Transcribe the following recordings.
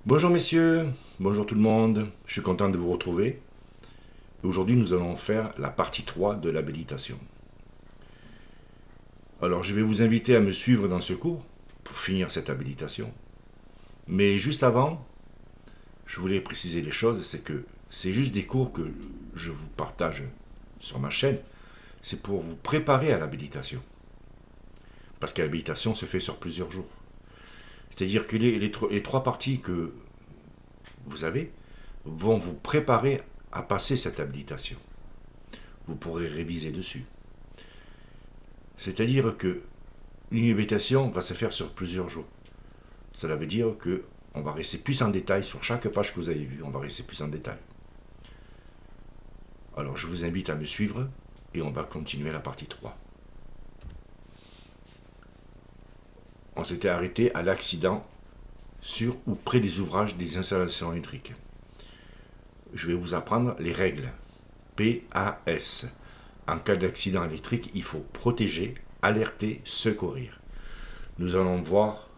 Bonjour messieurs, bonjour tout le monde, je suis content de vous retrouver. Aujourd'hui nous allons faire la partie 3 de l'habilitation. Alors je vais vous inviter à me suivre dans ce cours pour finir cette habilitation. Mais juste avant, je voulais préciser les choses, c'est que c'est juste des cours que je vous partage sur ma chaîne, c'est pour vous préparer à l'habilitation. Parce que l'habilitation se fait sur plusieurs jours. C'est-à-dire que les trois parties que vous avez vont vous préparer à passer cette habilitation. Vous pourrez réviser dessus. C'est-à-dire que l'inhabilitation va se faire sur plusieurs jours. Cela veut dire que on va rester plus en détail sur chaque page que vous avez vue, on va rester plus en détail. Alors je vous invite à me suivre et on va continuer la partie 3. On s'était arrêté à l'accident sur ou près des ouvrages des installations électriques. Je vais vous apprendre les règles. PAS. En cas d'accident électrique, il faut protéger, alerter, secourir. Nous allons voir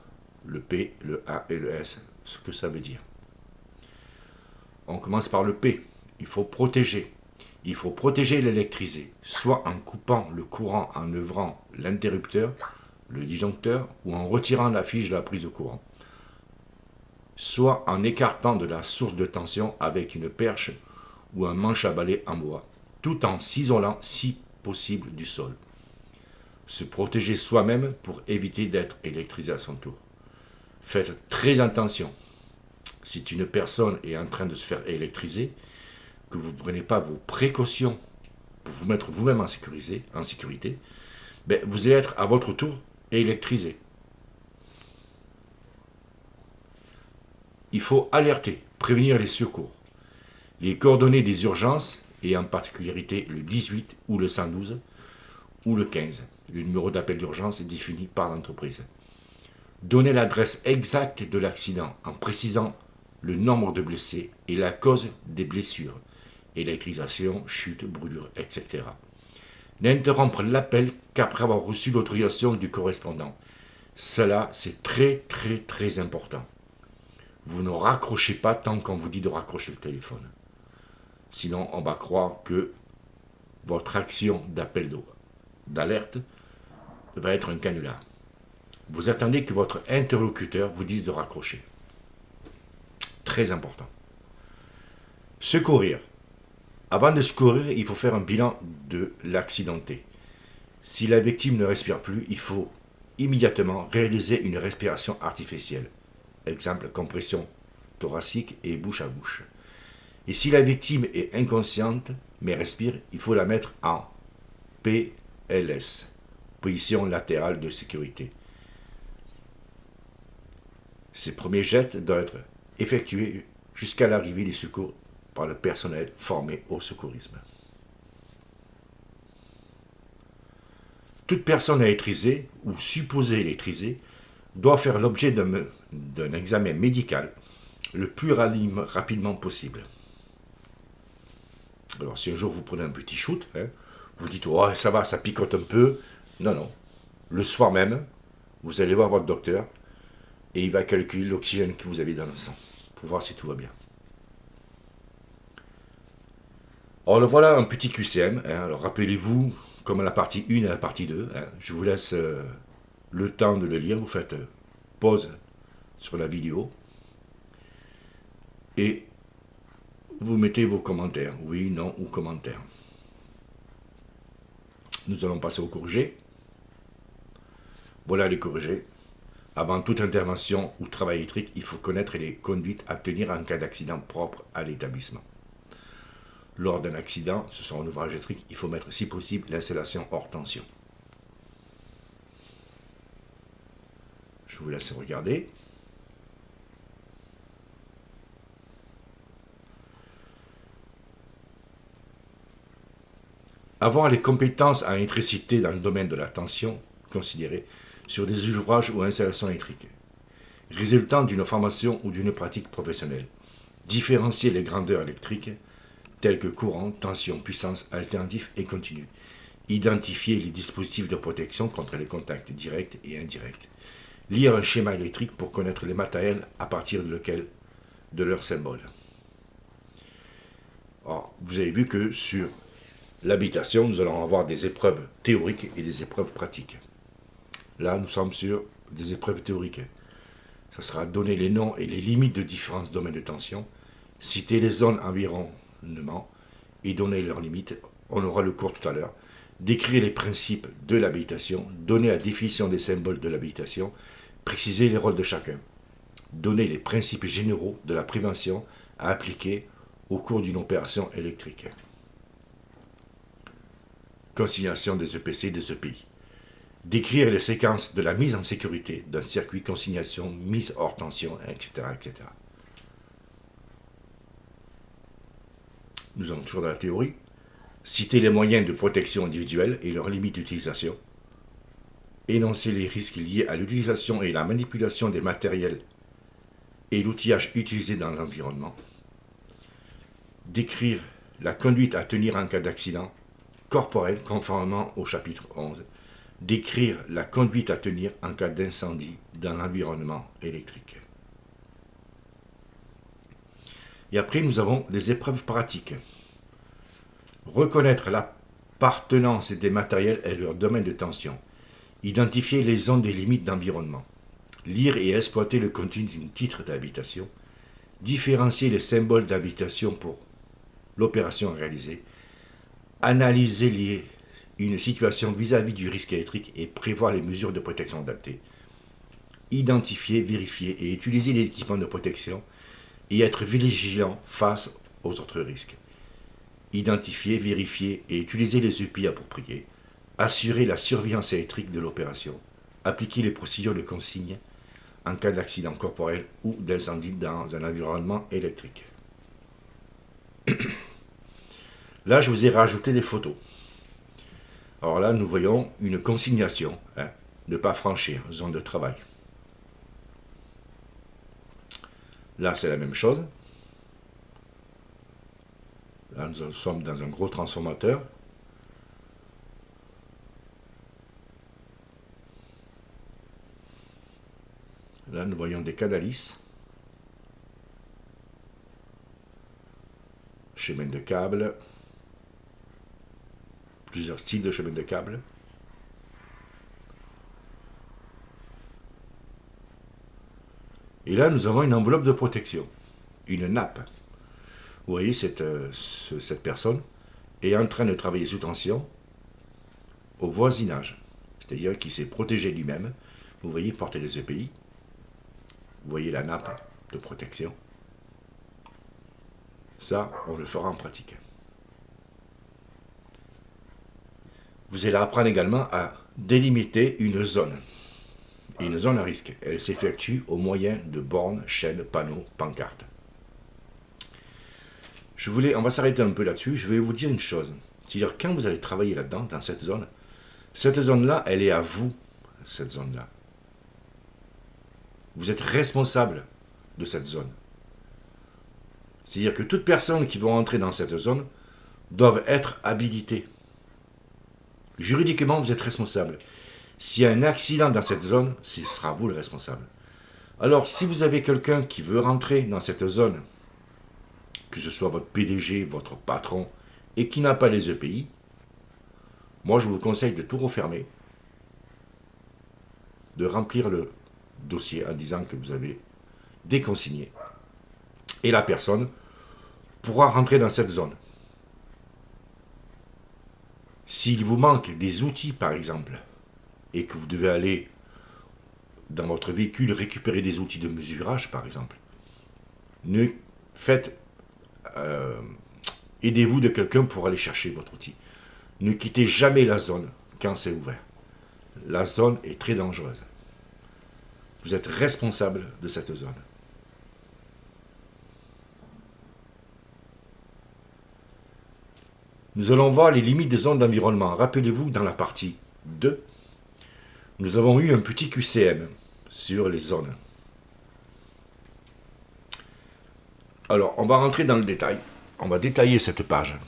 le P, le A et le S, ce que ça veut dire. On commence par le P. Il faut protéger. Il faut protéger l'électrisé, soit en coupant le courant en œuvrant l'interrupteur, le disjoncteur, ou en retirant la fiche de la prise de courant, soit en écartant de la source de tension avec une perche ou un manche à balai en bois, tout en s'isolant si possible du sol. Se protéger soi-même pour éviter d'être électrisé à son tour. Faites très attention. Si une personne est en train de se faire électriser, que vous ne prenez pas vos précautions pour vous mettre vous-même en sécurité, vous allez être à votre tour électrisé. Il faut alerter, prévenir les secours. Les coordonnées des urgences, et en particularité le 18 ou le 112 ou le 15. Le numéro d'appel d'urgence est défini par l'entreprise. Donnez l'adresse exacte de l'accident en précisant le nombre de blessés et la cause des blessures, électrisation, chute, brûlure, etc. N'interrompre l'appel qu'après avoir reçu l'autorisation du correspondant. Cela, c'est très très très important. Vous ne raccrochez pas tant qu'on vous dit de raccrocher le téléphone. Sinon, on va croire que votre action d'appel d'alerte va être un canular. Vous attendez que votre interlocuteur vous dise de raccrocher. Très important. Secourir. Avant de secourir, il faut faire un bilan de l'accidenté. Si la victime ne respire plus, il faut immédiatement réaliser une respiration artificielle. Exemple, compression thoracique et bouche à bouche. Et si la victime est inconsciente mais respire, il faut la mettre en PLS, position latérale de sécurité. Ces premiers gestes doivent être effectués jusqu'à l'arrivée des secours par le personnel formé au secourisme. Toute personne électrisée ou supposée électrisée doit faire l'objet d'un examen médical le plus rapidement possible. Alors si un jour vous prenez un petit shoot, vous dites oh ça va, ça picote un peu. Non, non. Le soir même, vous allez voir votre docteur et il va calculer l'oxygène que vous avez dans le sang pour voir si tout va bien. Alors voilà un petit QCM. Alors rappelez-vous, comme à la partie 1 et la partie 2, je vous laisse le temps de le lire. Vous faites pause sur la vidéo et vous mettez vos commentaires. Oui, non ou commentaires. Nous allons passer au corrigé. Voilà les corrigés. Avant toute intervention ou travail électrique, il faut connaître les conduites à tenir en cas d'accident propre à l'établissement. Lors d'un accident, ce sont un ouvrage électrique, il faut mettre si possible l'installation hors tension. Je vous laisse regarder. Avoir les compétences en électricité dans le domaine de la tension considérée sur des ouvrages ou installations électriques, résultant d'une formation ou d'une pratique professionnelle. Différencier les grandeurs électriques telles que courant, tension, puissance, alternatif et continu. Identifier les dispositifs de protection contre les contacts directs et indirects. Lire un schéma électrique pour connaître les matériels à partir de lequel de leurs symboles. Alors, vous avez vu que sur l'habitation, nous allons avoir des épreuves théoriques et des épreuves pratiques. Là, nous sommes sur des épreuves théoriques. Ça sera donner les noms et les limites de différents domaines de tension, citer les zones environnement et donner leurs limites. On aura le cours tout à l'heure. Décrire les principes de l'habitation, donner la définition des symboles de l'habitation, préciser les rôles de chacun, donner les principes généraux de la prévention à appliquer au cours d'une opération électrique. Consignation des EPC et des EPI. Décrire les séquences de la mise en sécurité d'un circuit consignation, mise hors tension, etc., etc. Nous avons toujours dans la théorie. Citer les moyens de protection individuelle et leurs limites d'utilisation. Énoncer les risques liés à l'utilisation et la manipulation des matériels et l'outillage utilisé dans l'environnement. Décrire la conduite à tenir en cas d'accident corporel conformément au chapitre 11. Décrire la conduite à tenir en cas d'incendie dans l'environnement électrique. Et après, nous avons des épreuves pratiques. Reconnaître l'appartenance des matériels et leur domaine de tension. Identifier les zones des limites d'environnement. Lire et exploiter le contenu d'un titre d'habitation. Différencier les symboles d'habitation pour l'opération réalisée. Analyser une situation vis-à-vis du risque électrique et prévoir les mesures de protection adaptées. Identifier, vérifier et utiliser les équipements de protection et être vigilant face aux autres risques. Identifier, vérifier et utiliser les EPI appropriés. Assurer la surveillance électrique de l'opération. Appliquer les procédures de consigne en cas d'accident corporel ou d'incendie dans un environnement électrique. Là, je vous ai rajouté des photos. Alors là, nous voyons une consignation, ne pas franchir, zone de travail. Là, c'est la même chose. Là, nous sommes dans un gros transformateur. Là, nous voyons des canalices. Chemin de câble. Plusieurs styles de chemin de câble. Et là, nous avons une enveloppe de protection. Une nappe. Vous voyez, cette personne est en train de travailler sous tension au voisinage. C'est-à-dire qu'il s'est protégé lui-même. Vous voyez, porter les EPI. Vous voyez la nappe de protection. Ça, on le fera en pratique. Vous allez apprendre également à délimiter une zone. Une zone à risque. Elle s'effectue au moyen de bornes, chaînes, panneaux, pancartes. On va s'arrêter un peu là-dessus. Je vais vous dire une chose. C'est-à-dire, quand vous allez travailler là-dedans, dans cette zone-là, elle est à vous, cette zone-là. Vous êtes responsable de cette zone. C'est-à-dire que toutes personnes qui vont entrer dans cette zone doivent être habilitées. Juridiquement, vous êtes responsable. S'il y a un accident dans cette zone, ce sera vous le responsable. Alors, si vous avez quelqu'un qui veut rentrer dans cette zone, que ce soit votre PDG, votre patron, et qui n'a pas les EPI, moi, je vous conseille de tout refermer, de remplir le dossier en disant que vous avez déconsigné. Et la personne pourra rentrer dans cette zone. S'il vous manque des outils, par exemple, et que vous devez aller dans votre véhicule récupérer des outils de mesurage, par exemple, aidez-vous de quelqu'un pour aller chercher votre outil. Ne quittez jamais la zone quand c'est ouvert. La zone est très dangereuse. Vous êtes responsable de cette zone. Nous allons voir les limites des zones d'environnement. Rappelez-vous, dans la partie 2, nous avons eu un petit QCM sur les zones. Alors, on va rentrer dans le détail. On va détailler cette page.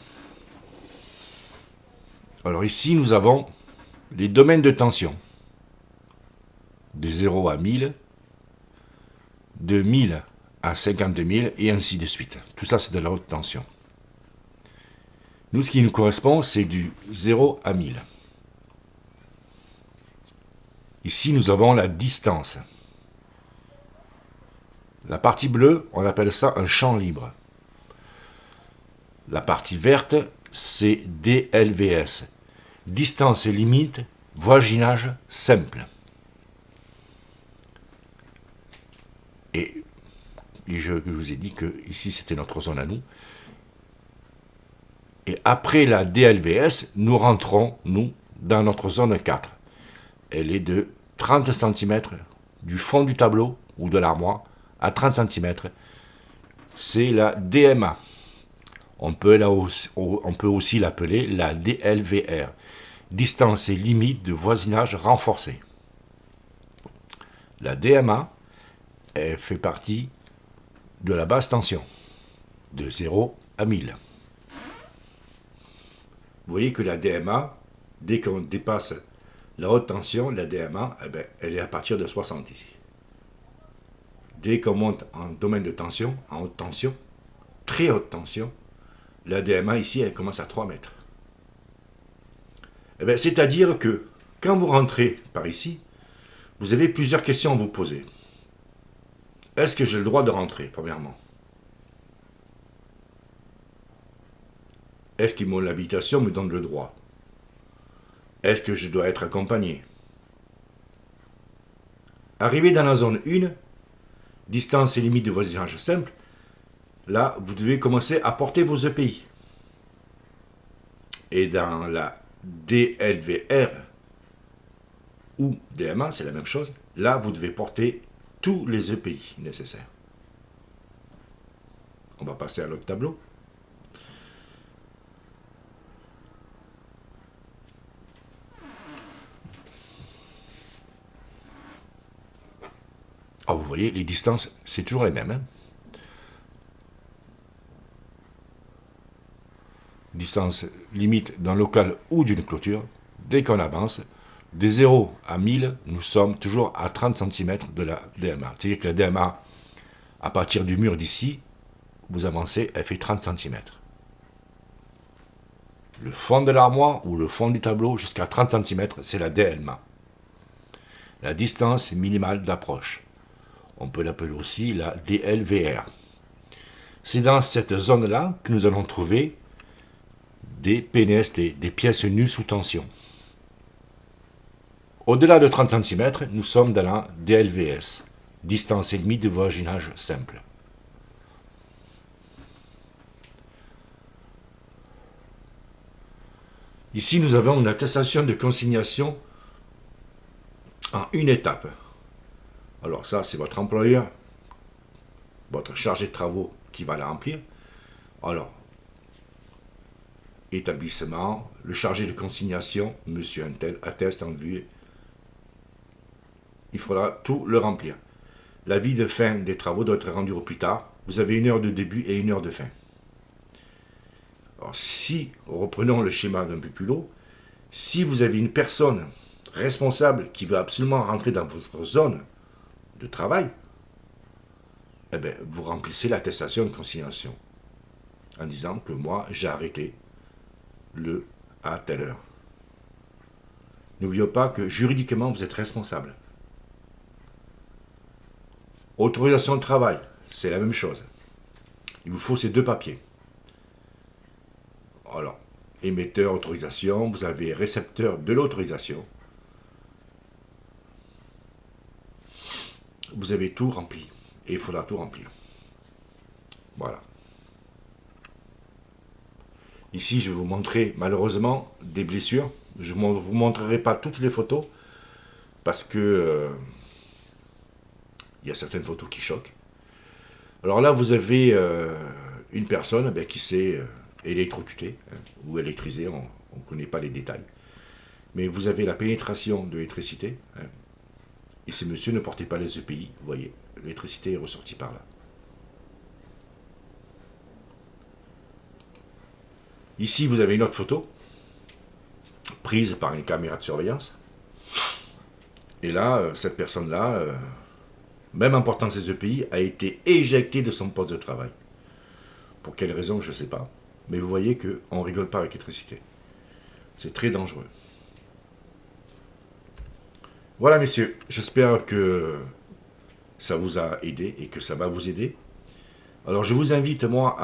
Alors ici, nous avons les domaines de tension. De 0 à 1000, de 1000 à 52 000 et ainsi de suite. Tout ça, c'est de la haute tension. Nous, ce qui nous correspond, c'est du 0 à 1000. Ici, nous avons la distance. La partie bleue, on appelle ça un champ libre. La partie verte, c'est DLVS. Distance limite, voisinage simple. Et je vous ai dit que ici, c'était notre zone à nous. Et après la DLVS, nous rentrons, nous, dans notre zone 4. Elle est de 30 cm du fond du tableau ou de l'armoire à 30 cm. C'est la DMA. On peut aussi l'appeler la DLVR. Distance et limite de voisinage renforcée. La DMA, elle fait partie de la basse tension, de 0 à 1000. Vous voyez que la DMA, dès qu'on dépasse la haute tension, la DMA, eh ben, elle est à partir de 60 ici. Dès qu'on monte en domaine de tension, en haute tension, très haute tension, la DMA ici, elle commence à 3 mètres. Eh ben, c'est-à-dire que quand vous rentrez par ici, vous avez plusieurs questions à vous poser. Est-ce que j'ai le droit de rentrer, premièrement? Est-ce que mon habitation me donne le droit? Est-ce que je dois être accompagné? Arrivé dans la zone 1, distance et limite de voisinage simple, là, vous devez commencer à porter vos EPI. Et dans la DLVR ou DMA, c'est la même chose, là, vous devez porter tous les EPI nécessaires. On va passer à l'autre tableau. Ah, vous voyez, les distances, c'est toujours les mêmes. Hein. Distance limite d'un local ou d'une clôture, dès qu'on avance, de 0 à 1000, nous sommes toujours à 30 cm de la DMA. C'est-à-dire que la DMA, à partir du mur d'ici, vous avancez, elle fait 30 cm. Le fond de l'armoire ou le fond du tableau jusqu'à 30 cm, c'est la DMA. La distance minimale d'approche. On peut l'appeler aussi la DLVR. C'est dans cette zone-là que nous allons trouver des PNST, des pièces nues sous tension. Au-delà de 30 cm, nous sommes dans la DLVS, distance et limite de voisinage simple. Ici, nous avons une attestation de consignation en une étape. Alors ça, c'est votre employeur, votre chargé de travaux qui va la remplir. Alors, établissement, le chargé de consignation, monsieur Untel, atteste en vue. Il faudra tout le remplir. L'avis de fin des travaux doit être rendu au plus tard. Vous avez 1 heure de début et 1 heure de fin. Alors, si, reprenons le schéma d'un peu plus haut, si vous avez une personne responsable qui veut absolument rentrer dans votre zone de travail, eh bien, vous remplissez l'attestation de consignation en disant que moi, j'ai arrêté le à telle heure. N'oubliez pas que juridiquement, vous êtes responsable. Autorisation de travail, c'est la même chose. Il vous faut ces 2 papiers. Alors, émetteur, autorisation, vous avez récepteur de l'autorisation. Vous avez tout rempli. Et il faudra tout remplir. Voilà. Ici, je vais vous montrer malheureusement des blessures. Je ne vous montrerai pas toutes les photos parce que il y a certaines photos qui choquent. Alors là, vous avez une personne qui s'est électrocutée ou électrisée, on ne connaît pas les détails. Mais vous avez la pénétration de l'électricité. Et ce monsieur ne portait pas les EPI, vous voyez, l'électricité est ressortie par là. Ici, vous avez une autre photo, prise par une caméra de surveillance. Et là, cette personne-là, même en portant ses EPI, a été éjecté de son poste de travail. Pour quelle raison, je ne sais pas. Mais vous voyez qu'on ne rigole pas avec l'électricité. C'est très dangereux. Voilà, messieurs, j'espère que ça vous a aidé et que ça va vous aider. Alors, je vous invite, moi,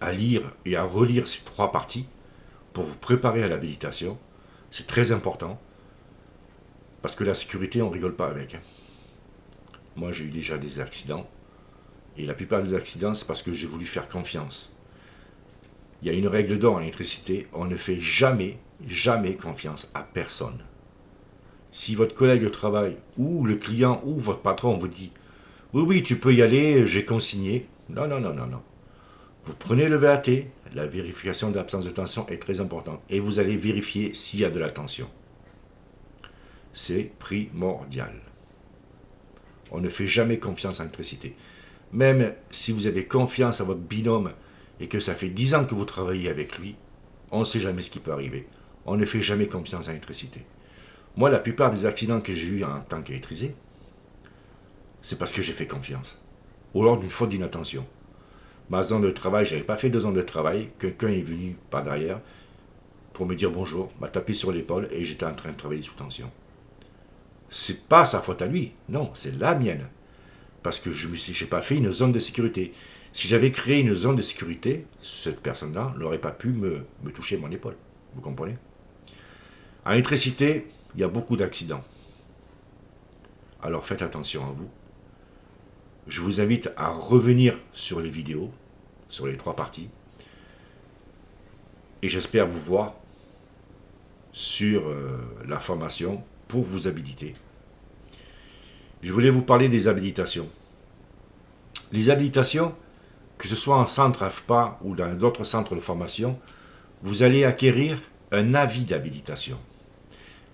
à lire et à relire ces 3 parties pour vous préparer à l'habilitation. C'est très important, parce que la sécurité, on ne rigole pas avec. Moi, j'ai eu déjà des accidents, et la plupart des accidents, c'est parce que j'ai voulu faire confiance. Il y a une règle d'or en électricité, on ne fait jamais, jamais confiance à personne. Si votre collègue de travail, ou le client, ou votre patron vous dit « Oui, oui, tu peux y aller, j'ai consigné », non, non, non, non, non. Vous prenez le VAT, la vérification d'absence de tension est très importante, et vous allez vérifier s'il y a de la tension. C'est primordial. On ne fait jamais confiance à l'électricité. Même si vous avez confiance à votre binôme et que ça fait 10 ans que vous travaillez avec lui, on ne sait jamais ce qui peut arriver. On ne fait jamais confiance à l'électricité. Moi, la plupart des accidents que j'ai eus en tant qu'électricien, c'est parce que j'ai fait confiance. Ou lors d'une faute d'inattention. Ma zone de travail, je n'avais pas fait 2 ans de travail, quelqu'un est venu par derrière pour me dire bonjour, m'a tapé sur l'épaule et j'étais en train de travailler sous tension. C'est pas sa faute à lui, non, c'est la mienne. Parce que je n'ai pas fait une zone de sécurité. Si j'avais créé une zone de sécurité, cette personne-là n'aurait pas pu me toucher mon épaule. Vous comprenez? En électricité, il y a beaucoup d'accidents. Alors faites attention à vous. Je vous invite à revenir sur les vidéos, sur les 3 parties. Et j'espère vous voir sur la formation pour vous habiliter. Je voulais vous parler des habilitations. Les habilitations, que ce soit en centre AFPA ou dans d'autres centres de formation, vous allez acquérir un avis d'habilitation.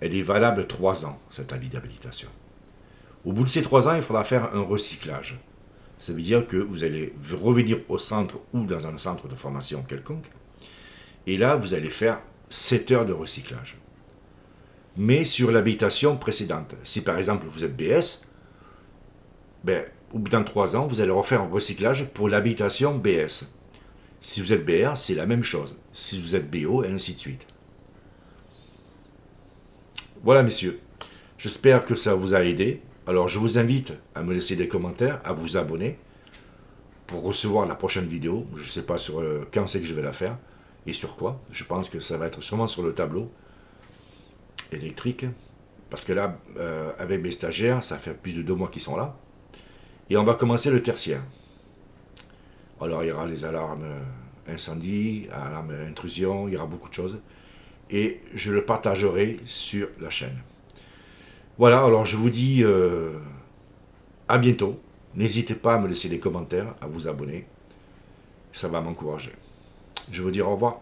Elle est valable 3 ans, cet avis d'habilitation. Au bout de ces 3 ans, il faudra faire un recyclage. Ça veut dire que vous allez revenir au centre ou dans un centre de formation quelconque. Et là, vous allez faire 7 heures de recyclage. Mais sur l'habilitation précédente. Si par exemple vous êtes BS, au bout de 3 ans, vous allez refaire un recyclage pour l'habilitation BS. Si vous êtes BR, c'est la même chose. Si vous êtes BO, et ainsi de suite. Voilà, messieurs. J'espère que ça vous a aidé. Alors, je vous invite à me laisser des commentaires, à vous abonner pour recevoir la prochaine vidéo. Je ne sais pas sur quand c'est que je vais la faire et sur quoi. Je pense que ça va être sûrement sur le tableau électrique. Parce que là, avec mes stagiaires, ça fait plus de 2 mois qu'ils sont là. Et on va commencer le tertiaire. Alors, il y aura les alarmes incendie, alarmes intrusion, il y aura beaucoup de choses. Et je le partagerai sur la chaîne. Voilà, alors je vous dis à bientôt. N'hésitez pas à me laisser des commentaires, à vous abonner. Ça va m'encourager. Je vous dis au revoir.